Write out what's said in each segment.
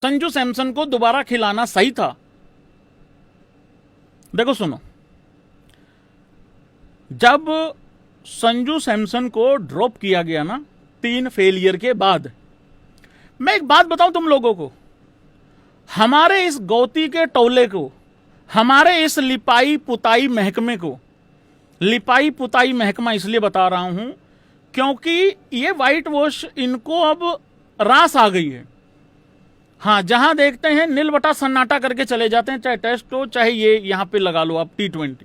संजू सैमसन को दोबारा खिलाना सही था? देखो सुनो, जब संजू सैमसन को ड्रॉप किया गया ना 3 फेलियर के बाद, मैं एक बात बताऊं तुम लोगों को, हमारे इस गौती के टोले को, हमारे इस लिपाई पुताई महकमे को, लिपाई पुताई महकमा इसलिए बता रहा हूं क्योंकि ये व्हाइट वॉश इनको अब रास आ गई है। हाँ, जहां देखते हैं नील बटा सन्नाटा करके चले जाते हैं, चाहे टेस्ट हो चाहे ये यहां पे लगा लो आप T20।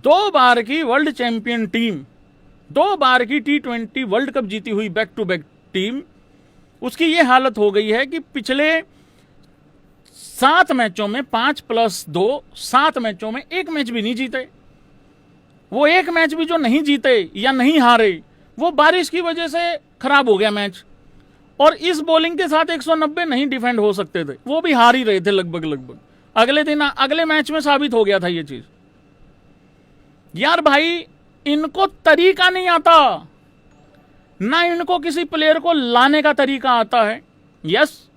2 बार की वर्ल्ड चैंपियन टीम, 2 बार की T20 वर्ल्ड कप जीती हुई बैक टू बैक टीम, उसकी ये हालत हो गई है कि पिछले 7 मैचों में 5+2 7 मैचों में 1 मैच भी नहीं जीते। वो 1 मैच भी जो नहीं जीते या नहीं हारे, वो बारिश की वजह से खराब हो गया मैच, और इस बॉलिंग के साथ 190 नहीं डिफेंड हो सकते थे, वो भी हार ही रहे थे लगभग। अगले दिन अगले मैच में साबित हो गया था ये चीज। यार भाई, इनको तरीका नहीं आता, ना इनको किसी प्लेयर को लाने का तरीका आता है, यस,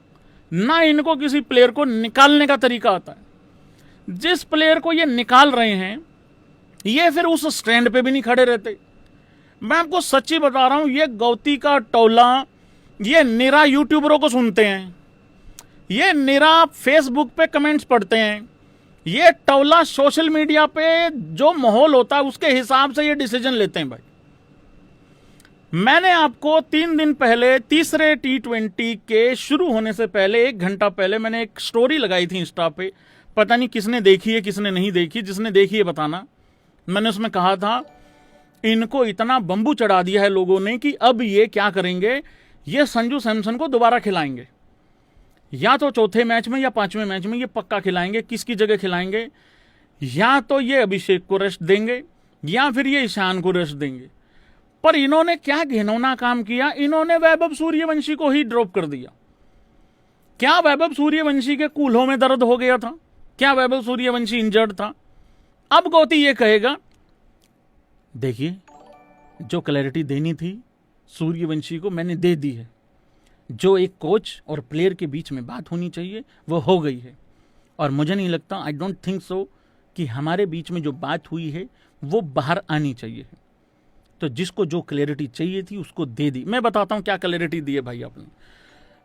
ना इनको किसी प्लेयर को निकालने का तरीका आता है। जिस प्लेयर को ये निकाल रहे हैं, ये फिर उस स्टैंड पे भी नहीं खड़े रहते। मैं आपको सच्ची बता रहा हूं, ये गौती का टोला, ये निरा यूट्यूबरों को सुनते हैं, ये निरा फेसबुक पे कमेंट्स पढ़ते हैं, ये टोला सोशल मीडिया पे जो माहौल होता है उसके हिसाब से ये डिसीजन लेते हैं। भाई, मैंने आपको 3 दिन पहले तीसरे T20 के शुरू होने से पहले 1 घंटा पहले मैंने एक स्टोरी लगाई थी इंस्टा पे, पता नहीं किसने देखी है किसने नहीं देखी, जिसने देखी है बताना। मैंने उसमें कहा था, इनको इतना बंबू चढ़ा दिया है लोगों ने कि अब ये क्या करेंगे, ये संजू सैमसन को दोबारा खिलाएंगे, या तो चौथे मैच में या 5वें मैच में ये पक्का खिलाएंगे। किसकी जगह खिलाएंगे? या तो ये अभिषेक को रेस्ट देंगे या फिर ये ईशान को रेस्ट देंगे। पर इन्होंने क्या घिनौना काम किया, इन्होंने वैभव सूर्यवंशी को ही ड्रॉप कर दिया। क्या वैभव सूर्यवंशी के कूल्हों में दर्द हो गया था? क्या वैभव सूर्यवंशी इंजर्ड था? अब गौती ये कहेगा, देखिए, जो क्लैरिटी देनी थी सूर्यवंशी को मैंने दे दी है, जो एक कोच और प्लेयर के बीच में बात होनी चाहिए वो हो गई है, और मुझे नहीं लगता, आई डोंट थिंक सो, कि हमारे बीच में जो बात हुई है वो बाहर आनी चाहिए। तो जिसको जो क्लैरिटी चाहिए थी उसको दे दी। मैं बताता हूं क्या क्लैरिटी दी है भाई आपने।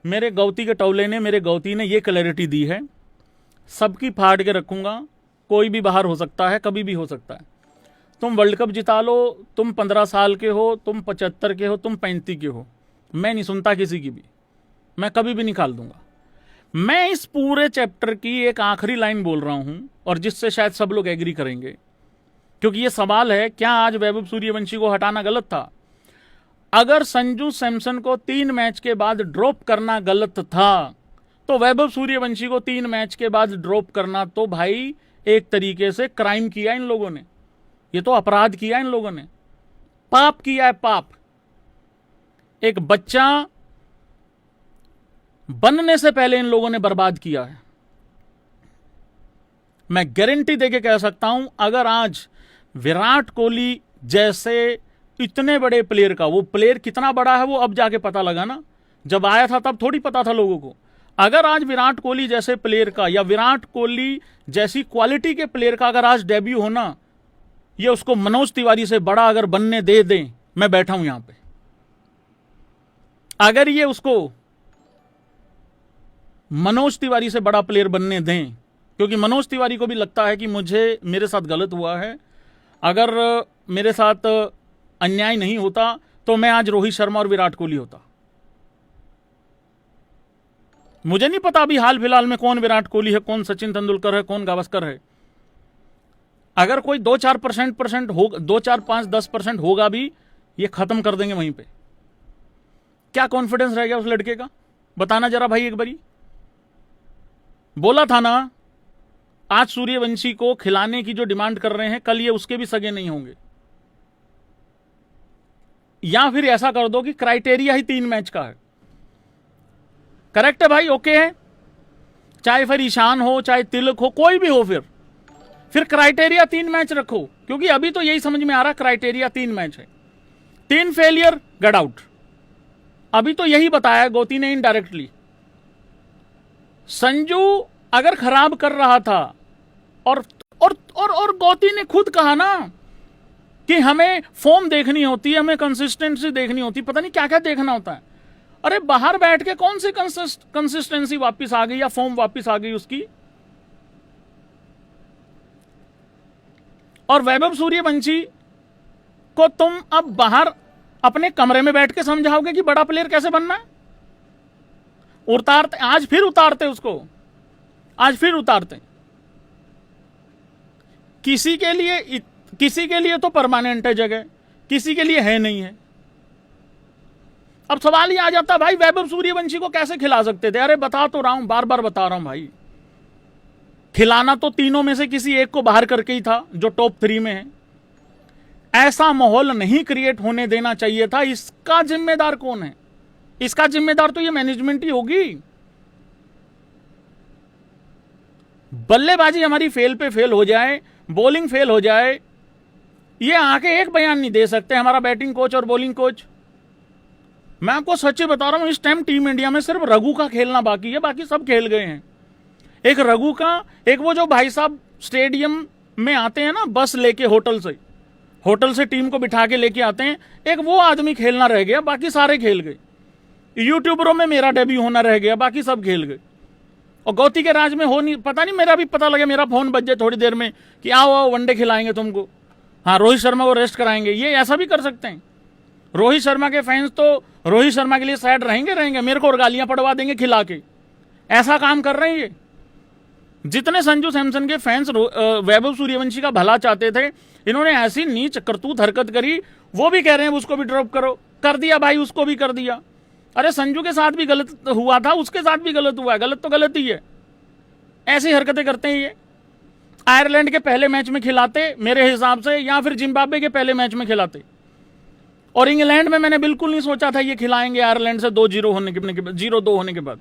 मेरे गौती के टोले ने, मेरे गौती ने ये क्लैरिटी दी है, सबकी फाड़ के रखूंगा, कोई भी बाहर हो सकता है, कभी भी हो सकता है। तुम वर्ल्ड कप जिता लो, तुम 15 साल के हो, तुम 75 के हो, तुम 35 के हो, मैं नहीं सुनता किसी की भी, मैं कभी भी निकाल दूंगा। मैं इस पूरे चैप्टर की एक आखिरी लाइन बोल रहा हूं, और जिससे शायद सब लोग एग्री करेंगे, क्योंकि ये सवाल है, क्या आज वैभव सूर्यवंशी को हटाना गलत था? अगर संजू सैमसन को 3 मैच के बाद ड्रॉप करना गलत था, तो वैभव सूर्यवंशी को 3 मैच के बाद ड्रॉप करना तो भाई एक तरीके से क्राइम किया इन लोगों ने, ये तो अपराध किया इन लोगों ने, पाप किया है, पाप। एक बच्चा बनने से पहले इन लोगों ने बर्बाद किया है। मैं गारंटी देके कह सकता हूं, अगर आज विराट कोहली जैसे इतने बड़े प्लेयर का, वो प्लेयर कितना बड़ा है वो अब जाके पता लगा ना, जब आया था तब थोड़ी पता था लोगों को। अगर आज विराट कोहली जैसे प्लेयर का, या विराट कोहली जैसी क्वालिटी के प्लेयर का अगर आज डेब्यू होना, ये उसको मनोज तिवारी से बड़ा अगर बनने दे दें, मैं बैठा हूं यहां पे, अगर ये उसको मनोज तिवारी से बड़ा प्लेयर बनने दें, क्योंकि मनोज तिवारी को भी लगता है कि मुझे, मेरे साथ गलत हुआ है, अगर मेरे साथ अन्याय नहीं होता तो मैं आज रोहित शर्मा और विराट कोहली होता। मुझे नहीं पता अभी हाल फिलहाल में कौन विराट कोहली है, कौन सचिन तेंदुलकर है, कौन गावस्कर है। अगर कोई 2-4% होगा, 2-4-5-10% होगा भी, ये खत्म कर देंगे वहीं पे। क्या कॉन्फिडेंस रह गया उस लड़के का, बताना जरा भाई एक बारी। बोला था ना, आज सूर्यवंशी को खिलाने की जो डिमांड कर रहे हैं, कल ये उसके भी सगे नहीं होंगे। या फिर ऐसा कर दो कि क्राइटेरिया ही 3 मैच का है। करेक्ट है भाई, ओके है, चाहे फिर ईशान हो, चाहे तिलक हो, कोई भी हो, फिर क्राइटेरिया 3 मैच रखो, क्योंकि अभी तो यही समझ में आ रहा क्राइटेरिया 3 मैच है। 3 फेलियर, गेट आउट। अभी तो यही बताया गौती ने इनडायरेक्टली। संजू अगर खराब कर रहा था और गौती ने खुद कहा ना कि हमें फॉर्म देखनी होती है, हमें कंसिस्टेंसी देखनी होती, पता नहीं क्या क्या देखना होता है। अरे बाहर बैठ के कौन सी कंसिस्टेंसी वापस आ गई या फॉर्म वापस आ गई उसकी। और वैभव सूर्यवंशी को तुम अब बाहर अपने कमरे में बैठ के समझाओगे कि बड़ा प्लेयर कैसे बनना है। उतारते, आज फिर उतारते उसको, आज फिर उतारते। किसी के लिए तो परमानेंट है जगह, किसी के लिए है नहीं है। अब सवाल ये आ जाता भाई वैभव सूर्यवंशी को कैसे खिला सकते थे। अरे बता तो रहा हूं, बार बार बता रहा हूं भाई, खिलाना तो तीनों में से किसी एक को बाहर करके ही था जो टॉप 3 में है। ऐसा माहौल नहीं क्रिएट होने देना चाहिए था। इसका जिम्मेदार कौन है? इसका जिम्मेदार तो ये मैनेजमेंट ही होगी। बल्लेबाजी हमारी फेल पे फेल हो जाए, बॉलिंग फेल हो जाए, ये आके एक बयान नहीं दे सकते हमारा बैटिंग कोच और बॉलिंग कोच। मैं आपको सच्ची बता रहा हूं, इस टाइम टीम इंडिया में सिर्फ रघु का खेलना बाकी है, बाकी सब खेल गए हैं। एक रघु का, एक वो जो भाई साहब स्टेडियम में आते हैं ना बस लेके, होटल से टीम को बिठा के लेके आते हैं, एक वो आदमी खेलना रह गया, बाकी सारे खेल गए। यूट्यूबरों में मेरा डेब्यू होना रह गया, बाकी सब खेल गए। और गौती के राज में हो नहीं, पता नहीं, मेरा भी पता लगे, मेरा फोन बज जाए थोड़ी देर में कि आओ आओ वनडे खिलाएंगे तुमको, हाँ रोहित शर्मा को रेस्ट कराएंगे, ये ऐसा भी कर सकते हैं। रोहित शर्मा के फैंस तो रोहित शर्मा के लिए सैड रहेंगे, मेरे को और गालियां पड़वा देंगे खिला के, ऐसा काम कर रहे हैं ये। जितने संजू सैमसन के फैंस वैभव सूर्यवंशी का भला चाहते थे, इन्होंने ऐसी नीच करतूत हरकत करी, वो भी कह रहे हैं उसको भी ड्रॉप करो। कर दिया भाई, उसको भी कर दिया। अरे संजू के साथ भी गलत हुआ था, उसके साथ भी गलत हुआ है, गलत तो गलत ही है। ऐसी हरकतें करते हैं ये। आयरलैंड के पहले मैच में खिलाते मेरे हिसाब से, या फिर जिम्बाब्वे के पहले मैच में खिलाते। और इंग्लैंड में मैंने बिल्कुल नहीं सोचा था ये खिलाएंगे आयरलैंड से 0-2 होने के बाद।